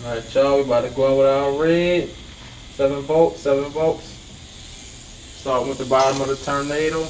Alright, y'all, we about to go in with our red. 7 volts, 7 volts. Start with the bottom of the tornado.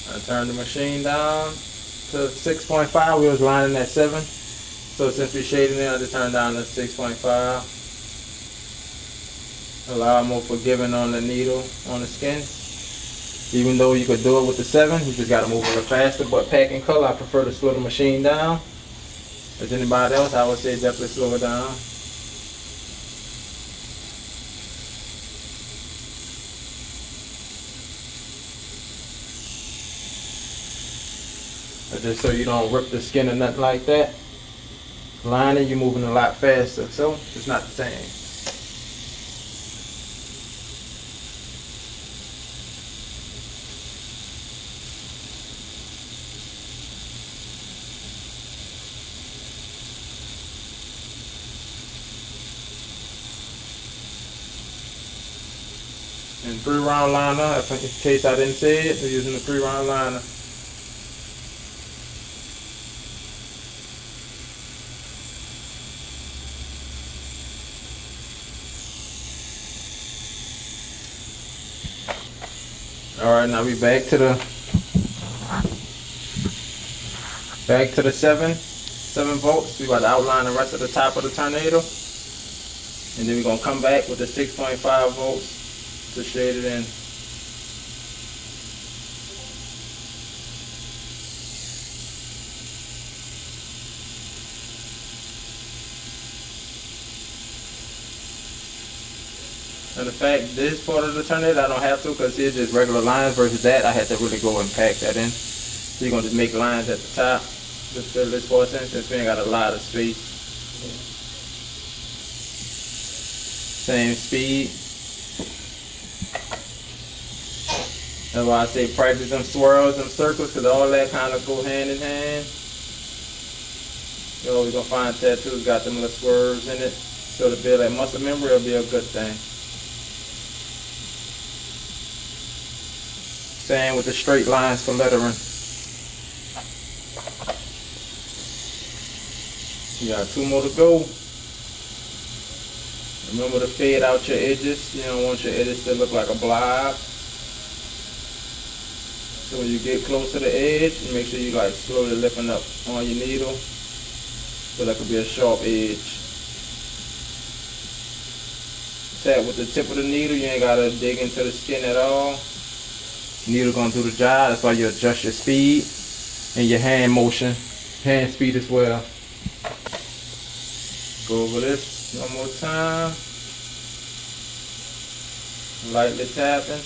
I turned the machine down to 6.5. We was lining at 7. So since we're shading it, I just turned down to 6.5. A lot more forgiving on the needle, on the skin. Even though you could do it with the 7, you just gotta move a little faster. But packing color, I prefer to slow the machine down. As anybody else, I would say definitely slow it down. Just so you don't rip the skin or nothing like that. Lining, you're moving a lot faster, so it's not the same. And 3-round liner, in case I didn't say it, we're using the 3-round liner. Alright, now we back to the 7 volts. We about to outline the rest of the top of the tornado. And then we're gonna come back with the 6.5 volts to shade it in. And the fact, this part of the tornado, I don't have to because it's just regular lines versus that. I had to really go and pack that in. So you're going to just make lines at the top. Just fill this portion since we ain't got a lot of space. Same speed. That's why I say practice them swirls, them circles, because all that kind of go hand in hand. You're always going to find tattoos got them little swerves in it. So to build that muscle memory will be a good thing. Same with the straight lines for lettering. You got 2 more to go. Remember to fade out your edges. You don't want your edges to look like a blob. So when you get close to the edge, make sure you like slowly lifting up on your needle. So that could be a sharp edge. Tap with the tip of the needle, you ain't gotta dig into the skin at all. Needle gonna do the job. That's why you adjust your speed and your hand motion, hand speed as well. Go over this one more time. Lightly tapping.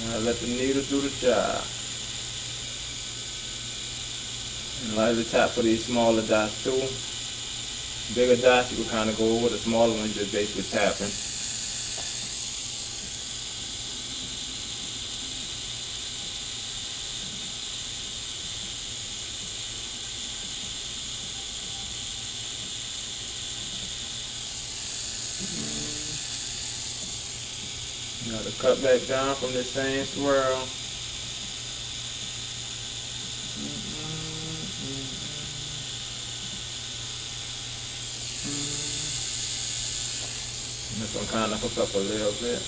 Now let the needle do the job. And lightly tap for these smaller dots too. Bigger dots you can kind of go over, the smaller ones just basically tapping. Now to cut back down from this same swirl. This one kind of hook up a little bit.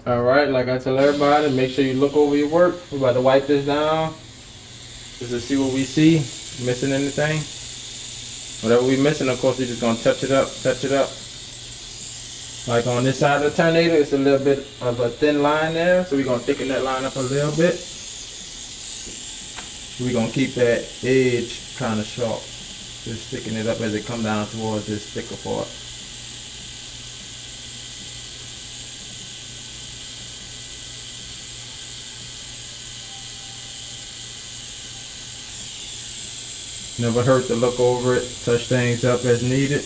Alright, like I tell everybody, make sure you look over your work. We're about to wipe this down just to see what we see. Missing anything? Whatever we missing, of course, we're just going to touch it up, touch it up. Like on this side of the tornado, it's a little bit of a thin line there, so we're going to thicken that line up a little bit. We're going to keep that edge kind of sharp. Just thicken it up as it comes down towards this thicker part. Never hurt to look over it, touch things up as needed.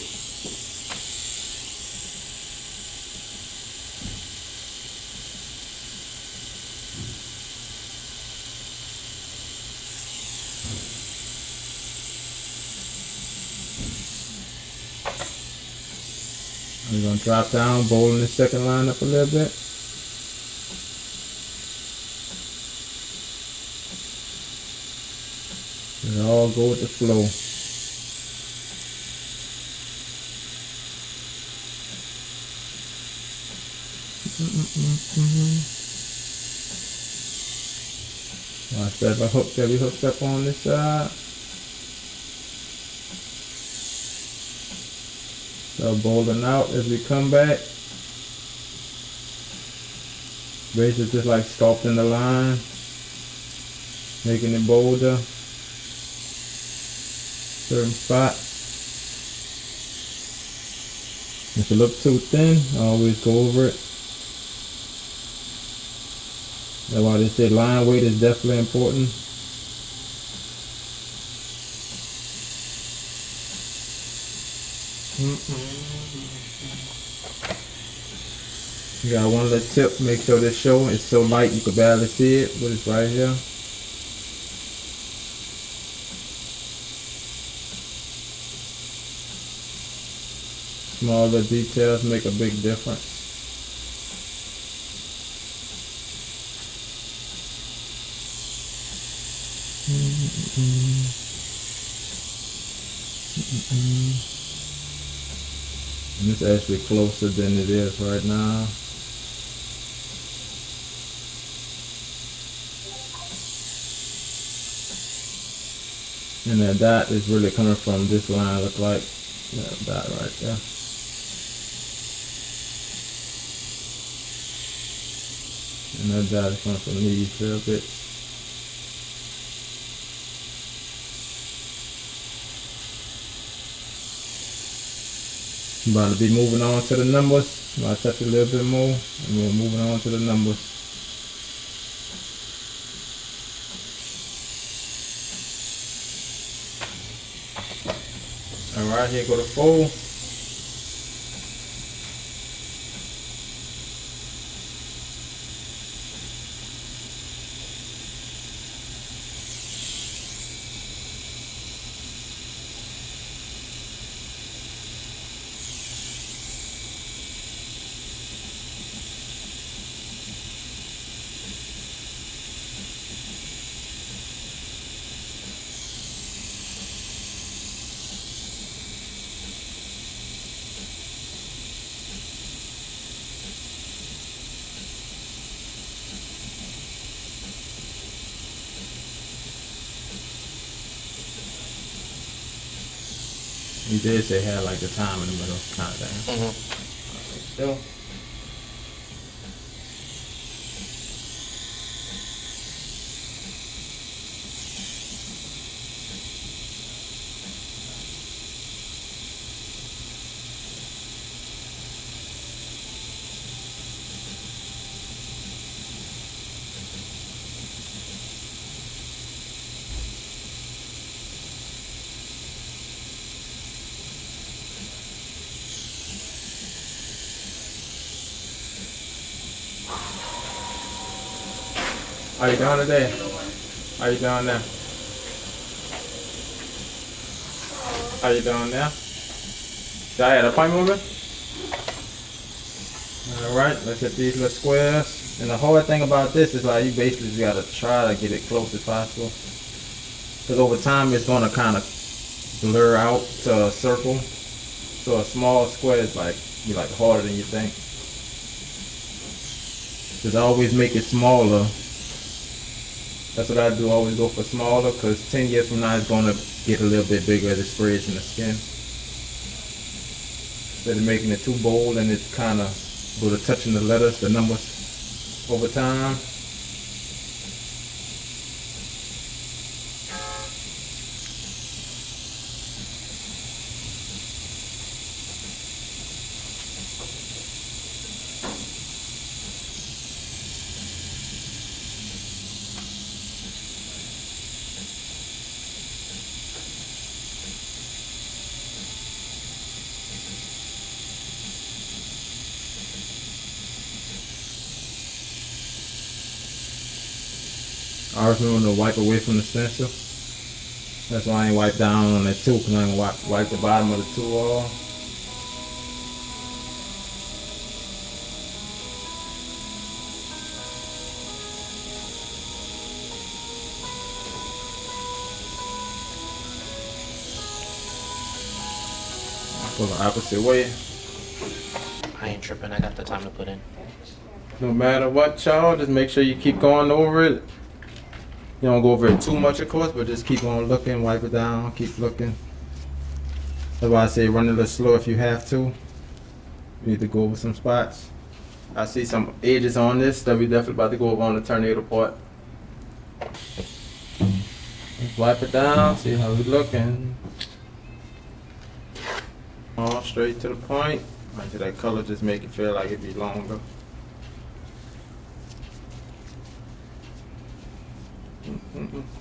I'm going to drop down, bowling the second line up a little bit. And all go with the flow. Watch that, if I hook that, we hooked up on this side. So bowling out as we come back. Basically just like sculpting the line, making it bolder. Certain spot. If it looks too thin, I always go over it. That's why they say line weight is definitely important. You got one little tip, make sure this show is so light you can barely see it, but it's right here. Small little details make a big difference. And it's actually closer than it is right now. And that dot is really coming from this line, look like that dot right there. And that dot is coming from these little bits. I'm about to be moving on to the numbers. I'll touch a little bit more and we're moving on to the numbers. Alright, here go the 4. You did say had like the time in the middle, countdown. So. How you doing today? How you doing now? How you doing now? Did I have an appointment with me? Alright, let's hit these little squares. And the hard thing about this is like you basically just gotta try to get it close as possible. Because over time it's gonna kind of blur out to a circle. So a small square is like be like harder than you think. Just always make it smaller. That's what I do, always go for smaller, because 10 years from now it's going to get a little bit bigger as it spreads in the skin. Instead of making it too bold and it's kind of go to touching the letters, the numbers over time. I always remember to wipe away from the stencil. That's why I ain't wipe down on that tool, because I ain't wipe the bottom of the tool off. Go the opposite way. I ain't tripping, I got the time to put in. No matter what, y'all, just make sure you keep going over it. You don't go over it too much, of course, but just keep on looking, wipe it down, keep looking. That's why I say run a little slow if you have to. You need to go over some spots. I see some edges on this that we definitely about to go over on the tornado part. Just wipe it down, see how we looking. All straight to the point. Right to that color, just make it feel like it be longer.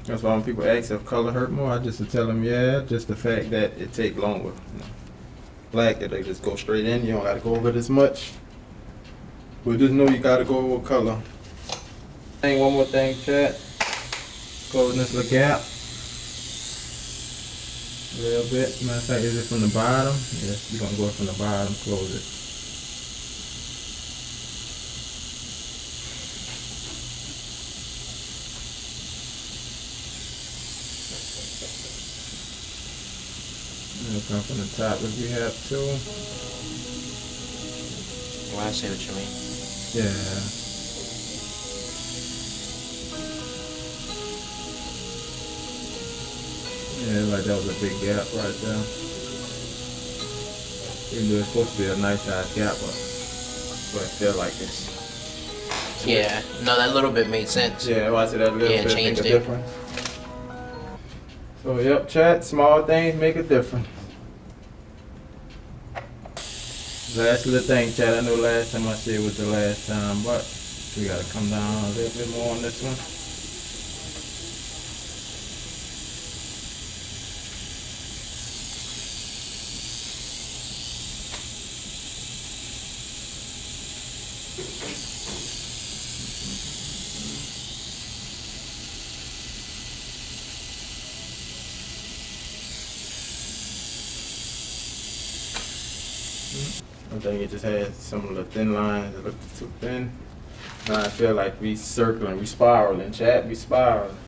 That's why when people ask if color hurt more, I just tell them, yeah, just the fact that it take longer. You know. Black, they just go straight in. You don't got to go over it as much. But just know you gotta go with color. One more thing, chat. Closing this little gap. A little bit. Matter of fact, is it from the bottom? Yes, you're gonna go from the bottom, close it. And it'll come from the top if we have to. Well, I see what you mean. Yeah. Yeah, like that was a big gap right there. Even though it's supposed to be a nice size gap, but it felt like this. Yeah, no, that little bit made sense. Yeah, well, I said that little Yeah, bit make changed a it. difference. So yep, chat, small things make a difference. Last little thing, chat. I know last time I said it was the last time, but we gotta come down a little bit more on this one. I think it just had some of the thin lines that look too thin. Now I feel like we circling, we spiraling, chat, we spiraling.